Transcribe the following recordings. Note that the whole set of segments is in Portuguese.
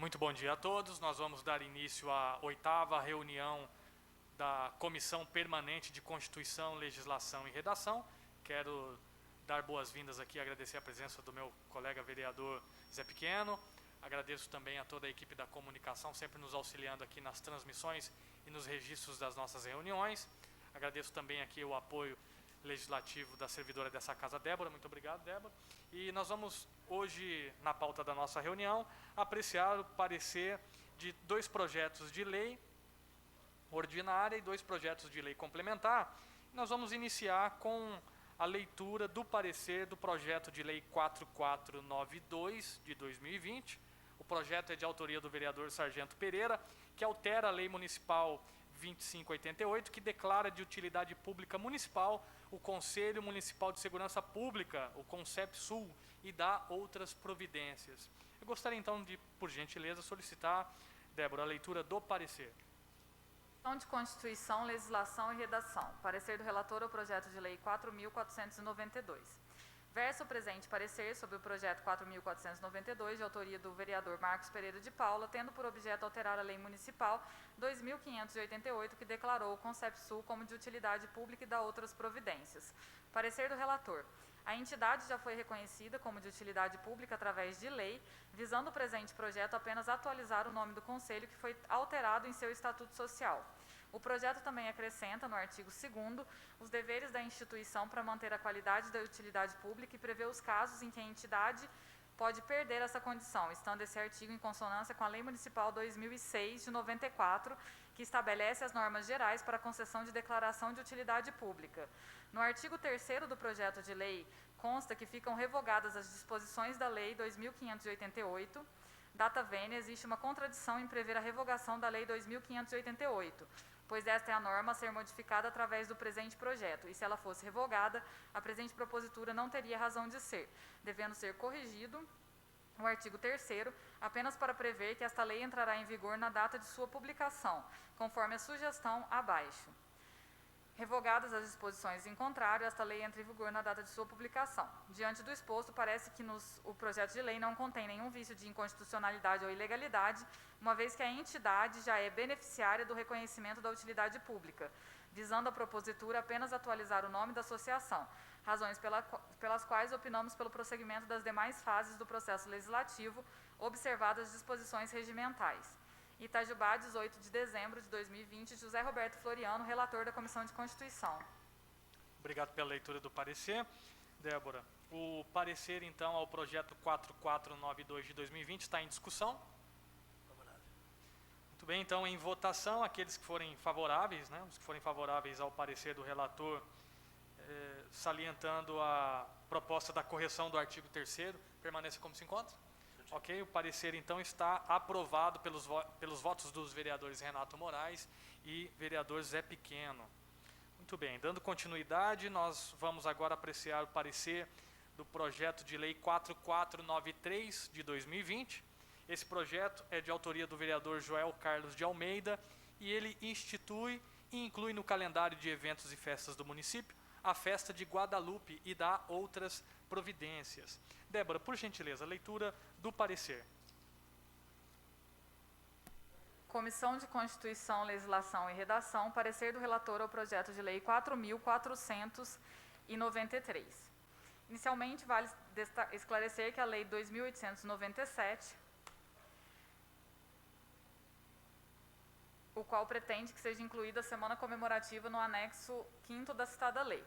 Muito bom dia a todos. Nós vamos dar início à 8ª reunião da Comissão Permanente de Constituição, Legislação e Redação. Quero dar boas-vindas aqui, agradecer a presença do meu colega vereador Zé Pequeno. Agradeço também a toda a equipe da comunicação, sempre nos auxiliando aqui nas transmissões e nos registros das nossas reuniões. Agradeço também aqui o apoio legislativo da servidora dessa casa, Débora. Muito obrigado, Débora. E nós vamos hoje, na pauta da nossa reunião, apreciar o parecer de 2 projetos de lei ordinária e 2 projetos de lei complementar. Nós vamos iniciar com a leitura do parecer do projeto de lei 4492 de 2020. O projeto é de autoria do vereador Sargento Pereira, que altera a lei municipal 2588, que declara de utilidade pública municipal o Conselho Municipal de Segurança Pública, o CONCEP-SUL, e dá outras providências. Eu gostaria então de, por gentileza, solicitar, Débora, a leitura do parecer. Comissão de Constituição, Legislação e Redação. Parecer do relator ao projeto de lei 4.492. Verso o presente parecer sobre o projeto 4.492, de autoria do vereador Marcos Pereira de Paula, tendo por objeto alterar a lei municipal 2.588, que declarou o CONCEP-SUL como de utilidade pública e dá outras providências. Parecer do relator. A entidade já foi reconhecida como de utilidade pública através de lei, visando o presente projeto apenas atualizar o nome do Conselho, que foi alterado em seu Estatuto Social. O projeto também acrescenta, no artigo 2º, os deveres da instituição para manter a qualidade da utilidade pública e prevê os casos em que a entidade pode perder essa condição, estando esse artigo em consonância com a Lei Municipal 2006, de 94, que estabelece as normas gerais para a concessão de declaração de utilidade pública. No artigo 3º do projeto de lei, consta que ficam revogadas as disposições da Lei 2.588, data vênia, existe uma contradição em prever a revogação da Lei 2.588, pois esta é a norma a ser modificada através do presente projeto, e se ela fosse revogada, a presente propositura não teria razão de ser, devendo ser corrigido o artigo 3º, apenas para prever que esta lei entrará em vigor na data de sua publicação, conforme a sugestão abaixo. Revogadas as disposições em contrário, esta lei entra em vigor na data de sua publicação. Diante do exposto, parece que o projeto de lei não contém nenhum vício de inconstitucionalidade ou ilegalidade, uma vez que a entidade já é beneficiária do reconhecimento da utilidade pública, visando a propositura apenas atualizar o nome da associação, razões pelas quais opinamos pelo prosseguimento das demais fases do processo legislativo, observadas as disposições regimentais. Itajubá, 18 de dezembro de 2020, José Roberto Floriano, relator da Comissão de Constituição. Obrigado pela leitura do parecer. Débora, o parecer, então, ao projeto 4492 de 2020 está em discussão? Favorável. Muito bem, então, em votação, aqueles que forem favoráveis, os que forem favoráveis ao parecer do relator, salientando a proposta da correção do artigo 3º, permaneça como se encontra? Ok, o parecer então está aprovado pelos votos dos vereadores Renato Moraes e vereador Zé Pequeno. Muito bem, dando continuidade, nós vamos agora apreciar o parecer do projeto de lei 4493 de 2020. Esse projeto é de autoria do vereador Joel Carlos de Almeida e ele institui e inclui no calendário de eventos e festas do município a festa de Guadalupe e dá outras providências. Débora, por gentileza, leitura do parecer. Comissão de Constituição, Legislação e Redação, parecer do relator ao projeto de lei 4.493. Inicialmente, vale esclarecer que a lei 2.897, o qual pretende que seja incluída a semana comemorativa no anexo 5º da citada lei.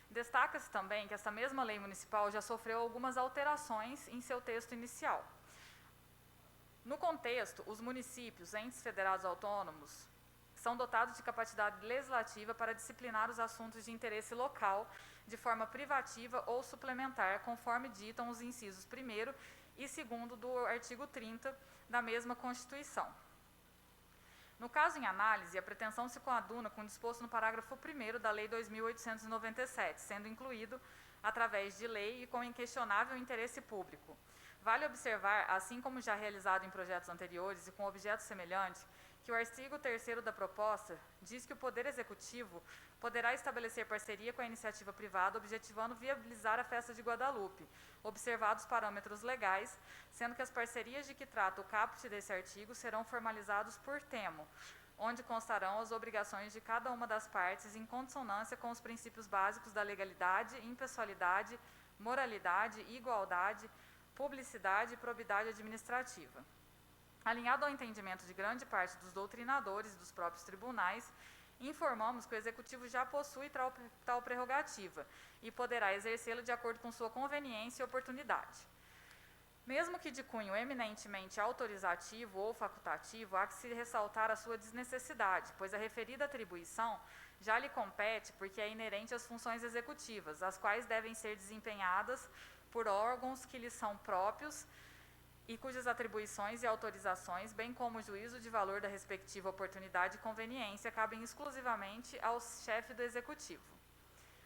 Destaca-se também que esta mesma lei municipal já sofreu algumas alterações em seu texto inicial. No contexto, os municípios, entes federados autônomos, são dotados de capacidade legislativa para disciplinar os assuntos de interesse local de forma privativa ou suplementar, conforme ditam os incisos 1º e 2º do artigo 30 da mesma Constituição. No caso em análise, a pretensão se coaduna com o disposto no parágrafo 1º da Lei 2.897, sendo incluído através de lei e com inquestionável interesse público. Vale observar, assim como já realizado em projetos anteriores e com objeto semelhante, que o artigo 3º da proposta diz que o Poder Executivo poderá estabelecer parceria com a iniciativa privada, objetivando viabilizar a festa de Guadalupe, observados parâmetros legais, sendo que as parcerias de que trata o caput desse artigo serão formalizados por termo, onde constarão as obrigações de cada uma das partes em consonância com os princípios básicos da legalidade, impessoalidade, moralidade, igualdade, publicidade e probidade administrativa. Alinhado ao entendimento de grande parte dos doutrinadores e dos próprios tribunais, informamos que o Executivo já possui tal prerrogativa e poderá exercê-la de acordo com sua conveniência e oportunidade. Mesmo que de cunho eminentemente autorizativo ou facultativo, há que se ressaltar a sua desnecessidade, pois a referida atribuição já lhe compete porque é inerente às funções executivas, as quais devem ser desempenhadas por órgãos que lhes são próprios e cujas atribuições e autorizações, bem como o juízo de valor da respectiva oportunidade e conveniência, cabem exclusivamente ao chefe do Executivo.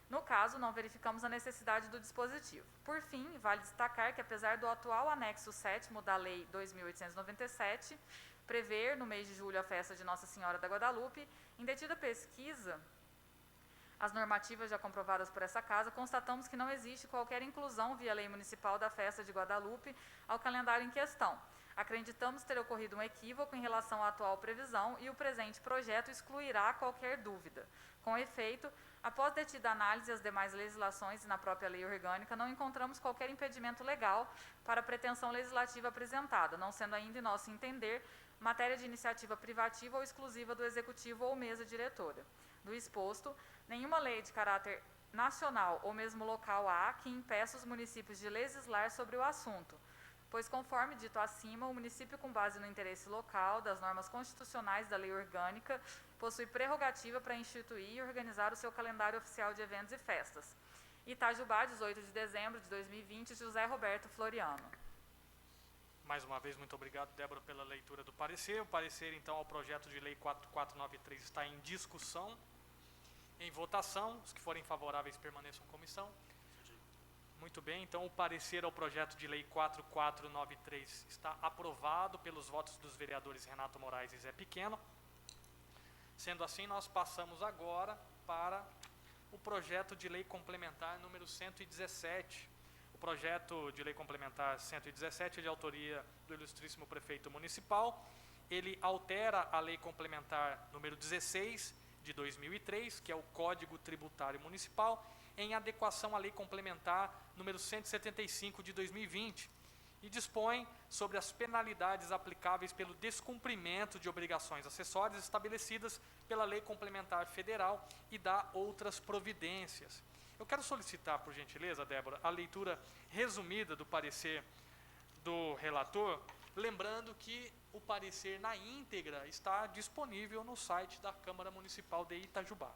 No caso, não verificamos a necessidade do dispositivo. Por fim, vale destacar que, apesar do atual anexo 7º da Lei 2.897, prever, no mês de julho, a festa de Nossa Senhora da Guadalupe, em detida pesquisa, as normativas já comprovadas por essa Casa, constatamos que não existe qualquer inclusão via lei municipal da festa de Guadalupe ao calendário em questão. Acreditamos ter ocorrido um equívoco em relação à atual previsão e o presente projeto excluirá qualquer dúvida. Com efeito, após detida análise às demais legislações e na própria lei orgânica, não encontramos qualquer impedimento legal para a pretensão legislativa apresentada, não sendo ainda, em nosso entender, matéria de iniciativa privativa ou exclusiva do Executivo ou mesa diretora. Do exposto, nenhuma lei de caráter nacional ou mesmo local há que impeça os municípios de legislar sobre o assunto, pois, conforme dito acima, o município, com base no interesse local, das normas constitucionais da lei orgânica, possui prerrogativa para instituir e organizar o seu calendário oficial de eventos e festas. Itajubá, 18 de dezembro de 2020, José Roberto Floriano. Mais uma vez, muito obrigado, Débora, pela leitura do parecer. O parecer, então, ao projeto de lei 4493 está em discussão. Em votação, os que forem favoráveis permaneçam em comissão. Muito bem, então o parecer ao projeto de lei 4493 está aprovado pelos votos dos vereadores Renato Moraes e Zé Pequeno. Sendo assim, nós passamos agora para o projeto de lei complementar número 117. O projeto de lei complementar 117 é de autoria do ilustríssimo prefeito municipal. Ele altera a lei complementar número 16 de 2003, que é o Código Tributário Municipal, em adequação à lei complementar número 175 de 2020, e dispõe sobre as penalidades aplicáveis pelo descumprimento de obrigações acessórias estabelecidas pela lei complementar federal e dá outras providências. Eu quero solicitar, por gentileza, Débora, a leitura resumida do parecer do relator, lembrando que o parecer na íntegra está disponível no site da Câmara Municipal de Itajubá.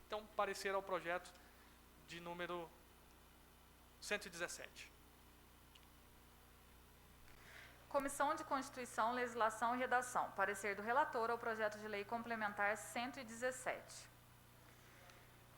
Então, parecer ao projeto de número 117. Comissão de Constituição, Legislação e Redação. Parecer do relator ao projeto de lei complementar 117.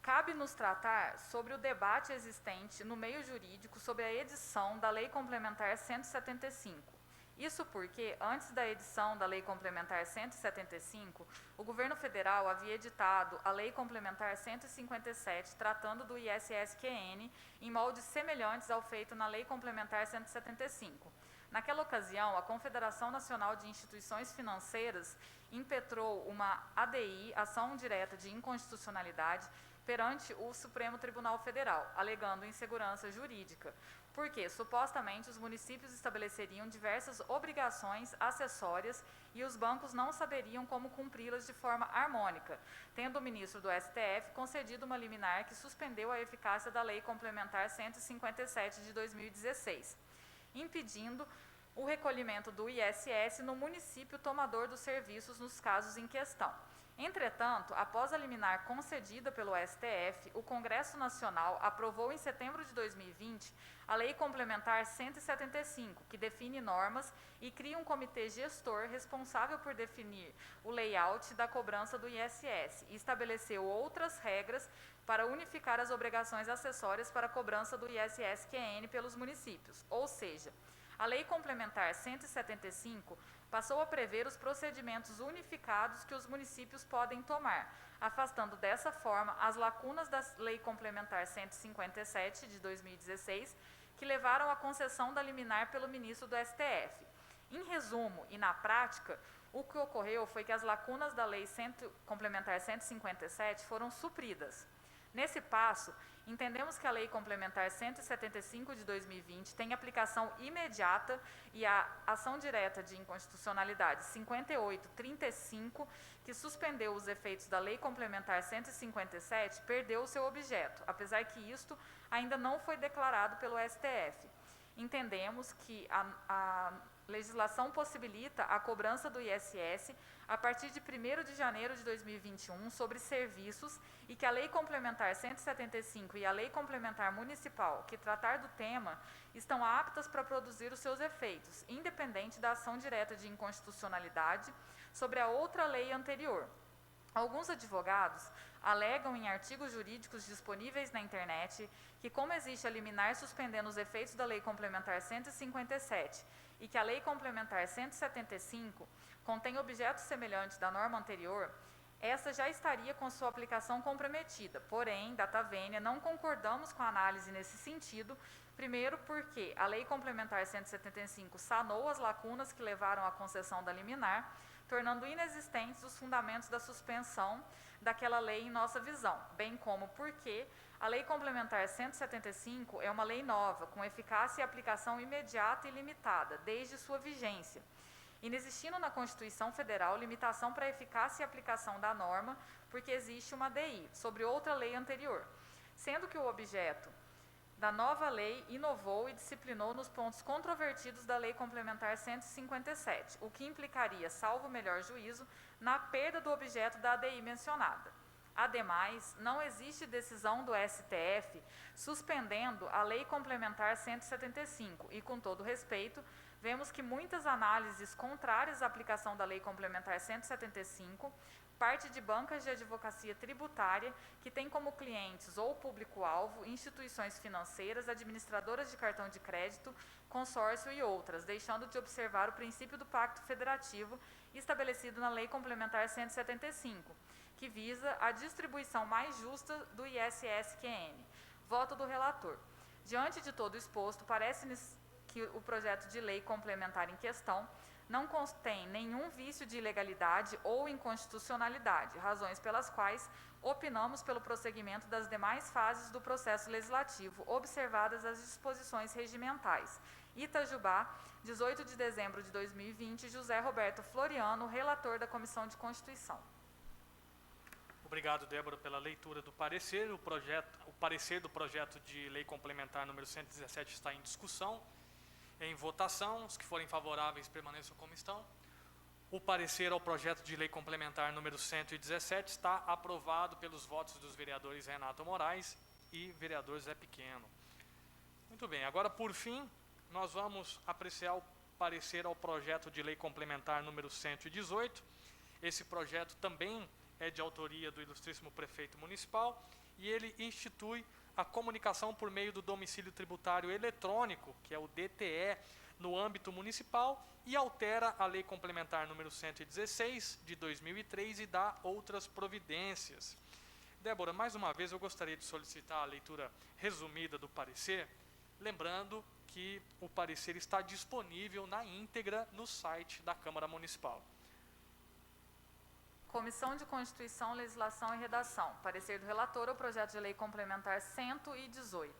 Cabe-nos tratar sobre o debate existente no meio jurídico sobre a edição da Lei Complementar 175. Isso porque, antes da edição da Lei Complementar 175, o Governo Federal havia editado a Lei Complementar 157, tratando do ISS-QN, em moldes semelhantes ao feito na Lei Complementar 175. Naquela ocasião, a Confederação Nacional de Instituições Financeiras impetrou uma ADI, ação direta de inconstitucionalidade, perante o Supremo Tribunal Federal, alegando insegurança jurídica, porque, supostamente, os municípios estabeleceriam diversas obrigações acessórias e os bancos não saberiam como cumpri-las de forma harmônica, tendo o ministro do STF concedido uma liminar que suspendeu a eficácia da Lei Complementar 157 de 2016, impedindo o recolhimento do ISS no município tomador dos serviços nos casos em questão. Entretanto, após a liminar concedida pelo STF, o Congresso Nacional aprovou em setembro de 2020 a Lei Complementar 175, que define normas e cria um comitê gestor responsável por definir o layout da cobrança do ISS e estabeleceu outras regras para unificar as obrigações acessórias para a cobrança do ISS-QN pelos municípios, ou seja, A Lei Complementar 175 passou a prever os procedimentos unificados que os municípios podem tomar, afastando dessa forma as lacunas da Lei Complementar 157 de 2016, que levaram à concessão da liminar pelo ministro do STF. Em resumo e na prática, o que ocorreu foi que as lacunas da Lei Complementar 157 foram supridas. Nesse passo, entendemos que a Lei Complementar 175 de 2020 tem aplicação imediata e a ação direta de inconstitucionalidade 5835, que suspendeu os efeitos da Lei Complementar 157, perdeu o seu objeto, apesar que isto ainda não foi declarado pelo STF. Entendemos que a legislação possibilita a cobrança do ISS a partir de 1º de janeiro de 2021 sobre serviços e que a Lei Complementar 175 e a Lei Complementar Municipal, que tratar do tema, estão aptas para produzir os seus efeitos, independente da ação direta de inconstitucionalidade sobre a outra lei anterior. Alguns advogados alegam em artigos jurídicos disponíveis na internet que, como existe a liminar suspendendo os efeitos da Lei Complementar 157 e que a Lei Complementar 175 contém objetos semelhantes da norma anterior, essa já estaria com sua aplicação comprometida. Porém, data vênia, não concordamos com a análise nesse sentido, primeiro porque a Lei Complementar 175 sanou as lacunas que levaram à concessão da liminar, tornando inexistentes os fundamentos da suspensão daquela lei em nossa visão, bem como porque a Lei Complementar 175 é uma lei nova, com eficácia e aplicação imediata e limitada, desde sua vigência, inexistindo na Constituição Federal limitação para a eficácia e aplicação da norma, porque existe uma ADI sobre outra lei anterior, sendo que o objeto da nova lei inovou e disciplinou nos pontos controvertidos da Lei Complementar 157, o que implicaria, salvo melhor juízo, na perda do objeto da ADI mencionada. Ademais, não existe decisão do STF suspendendo a Lei Complementar 175 e, com todo respeito, vemos que muitas análises contrárias à aplicação da Lei Complementar 175 parte de bancas de advocacia tributária que têm como clientes ou público-alvo instituições financeiras, administradoras de cartão de crédito, consórcio e outras, deixando de observar o princípio do Pacto Federativo estabelecido na Lei Complementar 175, que visa a distribuição mais justa do ISS-QN. Voto do relator. Diante de todo o exposto, parece-nos que o projeto de lei complementar em questão não contém nenhum vício de ilegalidade ou inconstitucionalidade, razões pelas quais opinamos pelo prosseguimento das demais fases do processo legislativo, observadas as disposições regimentais. Itajubá, 18 de dezembro de 2020, José Roberto Floriano, relator da Comissão de Constituição. Obrigado, Débora, pela leitura do parecer. O parecer do projeto de lei complementar número 117 está em discussão. Em votação, os que forem favoráveis permaneçam como estão. O parecer ao projeto de lei complementar número 117 está aprovado pelos votos dos vereadores Renato Moraes e vereador Zé Pequeno. Muito bem, agora por fim, nós vamos apreciar o parecer ao projeto de lei complementar número 118. Esse projeto também é de autoria do ilustríssimo prefeito municipal e ele institui a comunicação por meio do domicílio tributário eletrônico, que é o DTE, no âmbito municipal, e altera a Lei Complementar número 116, de 2003, e dá outras providências. Débora, mais uma vez eu gostaria de solicitar a leitura resumida do parecer, lembrando que o parecer está disponível na íntegra no site da Câmara Municipal. Comissão de Constituição, Legislação e Redação. Parecer do relator ao projeto de lei complementar 118.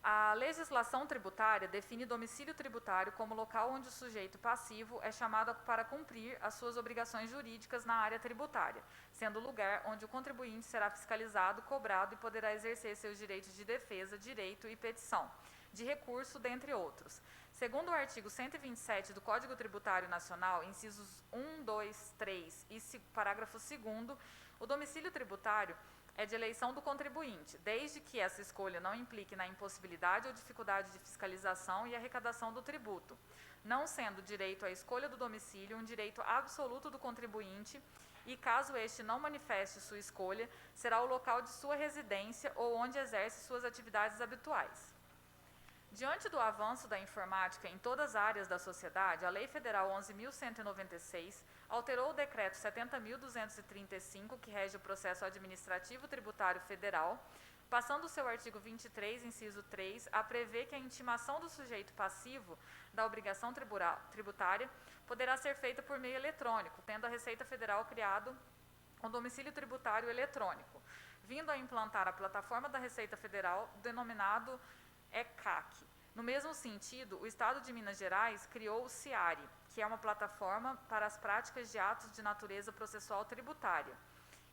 A legislação tributária define domicílio tributário como local onde o sujeito passivo é chamado para cumprir as suas obrigações jurídicas na área tributária, sendo o lugar onde o contribuinte será fiscalizado, cobrado e poderá exercer seus direitos de defesa, direito e petição de recurso, dentre outros. Segundo o artigo 127 do Código Tributário Nacional, incisos 1, 2, 3 e parágrafo 2º, o domicílio tributário é de eleição do contribuinte, desde que essa escolha não implique na impossibilidade ou dificuldade de fiscalização e arrecadação do tributo, não sendo direito à escolha do domicílio um direito absoluto do contribuinte e, caso este não manifeste sua escolha, será o local de sua residência ou onde exerce suas atividades habituais. Diante do avanço da informática em todas as áreas da sociedade, a Lei Federal 11.196 alterou o Decreto 70.235, que rege o processo administrativo tributário federal, passando o seu artigo 23, inciso 3, a prever que a intimação do sujeito passivo da obrigação tributária poderá ser feita por meio eletrônico, tendo a Receita Federal criado um domicílio tributário eletrônico, vindo a implantar a plataforma da Receita Federal, denominado ECAC. No mesmo sentido, o Estado de Minas Gerais criou o CIARI, que é uma plataforma para as práticas de atos de natureza processual tributária,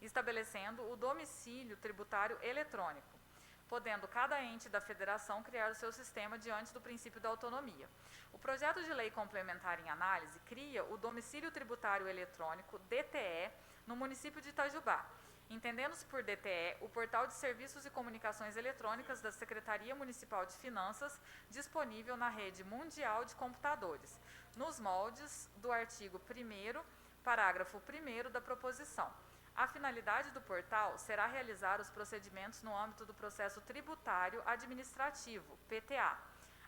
estabelecendo o domicílio tributário eletrônico, podendo cada ente da federação criar o seu sistema diante do princípio da autonomia. O projeto de lei complementar em análise cria o domicílio tributário eletrônico, DTE, no município de Itajubá, entendendo-se por DTE o Portal de Serviços e Comunicações Eletrônicas da Secretaria Municipal de Finanças, disponível na rede mundial de computadores, nos moldes do artigo 1º, parágrafo 1º da proposição. A finalidade do portal será realizar os procedimentos no âmbito do processo tributário administrativo, PTA,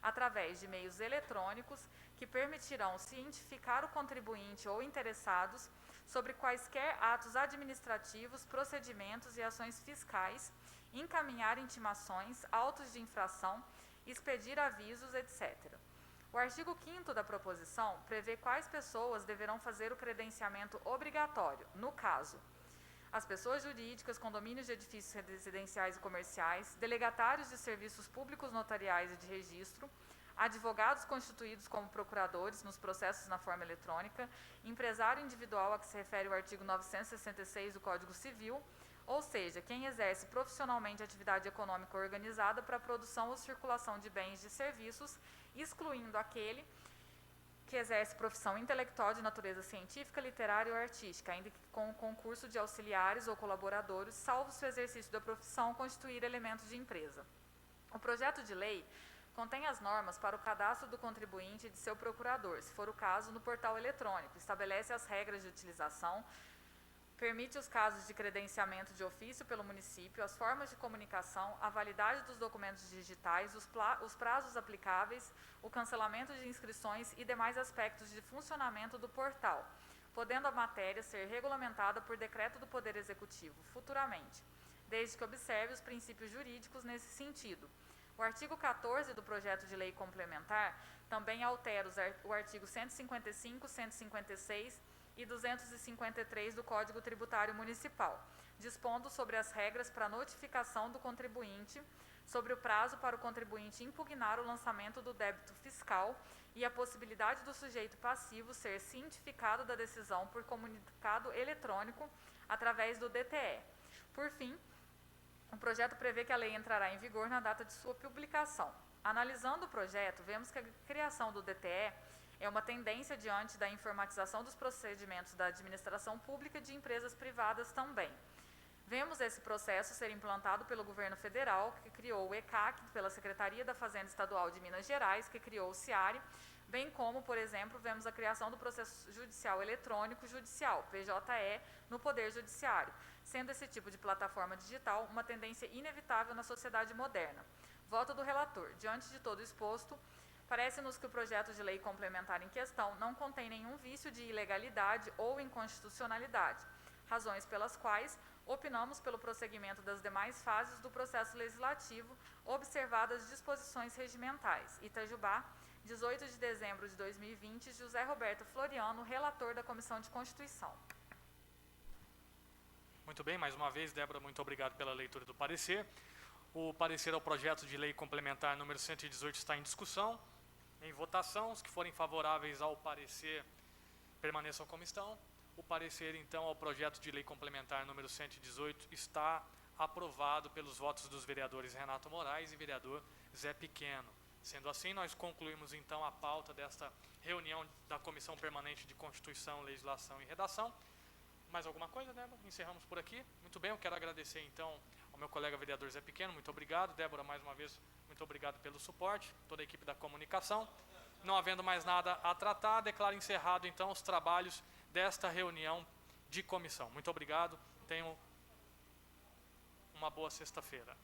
através de meios eletrônicos que permitirão cientificar o contribuinte ou interessados sobre quaisquer atos administrativos, procedimentos e ações fiscais, encaminhar intimações, autos de infração, expedir avisos, etc. O artigo 5º da proposição prevê quais pessoas deverão fazer o credenciamento obrigatório, no caso: as pessoas jurídicas, condomínios de edifícios residenciais e comerciais, delegatários de serviços públicos notariais e de registro, advogados constituídos como procuradores nos processos na forma eletrônica, empresário individual a que se refere o artigo 966 do Código Civil, ou seja, quem exerce profissionalmente atividade econômica organizada para a produção ou circulação de bens e serviços, excluindo aquele que exerce profissão intelectual de natureza científica, literária ou artística, ainda que com o concurso de auxiliares ou colaboradores, salvo se o exercício da profissão constituir elementos de empresa. O projeto de lei contém as normas para o cadastro do contribuinte e de seu procurador, se for o caso, no portal eletrônico, estabelece as regras de utilização, permite os casos de credenciamento de ofício pelo município, as formas de comunicação, a validade dos documentos digitais, os prazos aplicáveis, o cancelamento de inscrições e demais aspectos de funcionamento do portal, podendo a matéria ser regulamentada por decreto do Poder Executivo futuramente, desde que observe os princípios jurídicos nesse sentido. O artigo 14 do projeto de lei complementar também altera o artigo 155, 156 e 253 do Código Tributário Municipal, dispondo sobre as regras para notificação do contribuinte, sobre o prazo para o contribuinte impugnar o lançamento do débito fiscal e a possibilidade do sujeito passivo ser cientificado da decisão por comunicado eletrônico através do DTE. Por fim, o projeto prevê que a lei entrará em vigor na data de sua publicação. Analisando o projeto, vemos que a criação do DTE é uma tendência diante da informatização dos procedimentos da administração pública e de empresas privadas também. Vemos esse processo ser implantado pelo governo federal, que criou o ECAC, pela Secretaria da Fazenda Estadual de Minas Gerais, que criou o CIARI, bem como, por exemplo, vemos a criação do processo judicial eletrônico judicial, PJE, no Poder Judiciário, sendo esse tipo de plataforma digital uma tendência inevitável na sociedade moderna. Voto do relator. Diante de todo exposto, parece-nos que o projeto de lei complementar em questão não contém nenhum vício de ilegalidade ou inconstitucionalidade, razões pelas quais opinamos pelo prosseguimento das demais fases do processo legislativo, observadas as disposições regimentais. Itajubá, 18 de dezembro de 2020, José Roberto Floriano, relator da Comissão de Constituição. Muito bem, mais uma vez, Débora, muito obrigado pela leitura do parecer. O parecer ao projeto de lei complementar número 118 está em discussão, em votação. Os que forem favoráveis ao parecer permaneçam como estão. O parecer, então, ao projeto de lei complementar número 118 está aprovado pelos votos dos vereadores Renato Moraes e vereador Zé Pequeno. Sendo assim, nós concluímos, então, a pauta desta reunião da Comissão Permanente de Constituição, Legislação e Redação. Mais alguma coisa, Débora? Encerramos por aqui. Muito bem, eu quero agradecer, então, ao meu colega vereador Zé Pequeno. Muito obrigado. Débora, mais uma vez, muito obrigado pelo suporte. Toda a equipe da comunicação. Não havendo mais nada a tratar, declaro encerrado, então, os trabalhos desta reunião de comissão. Muito obrigado. Tenham uma boa sexta-feira.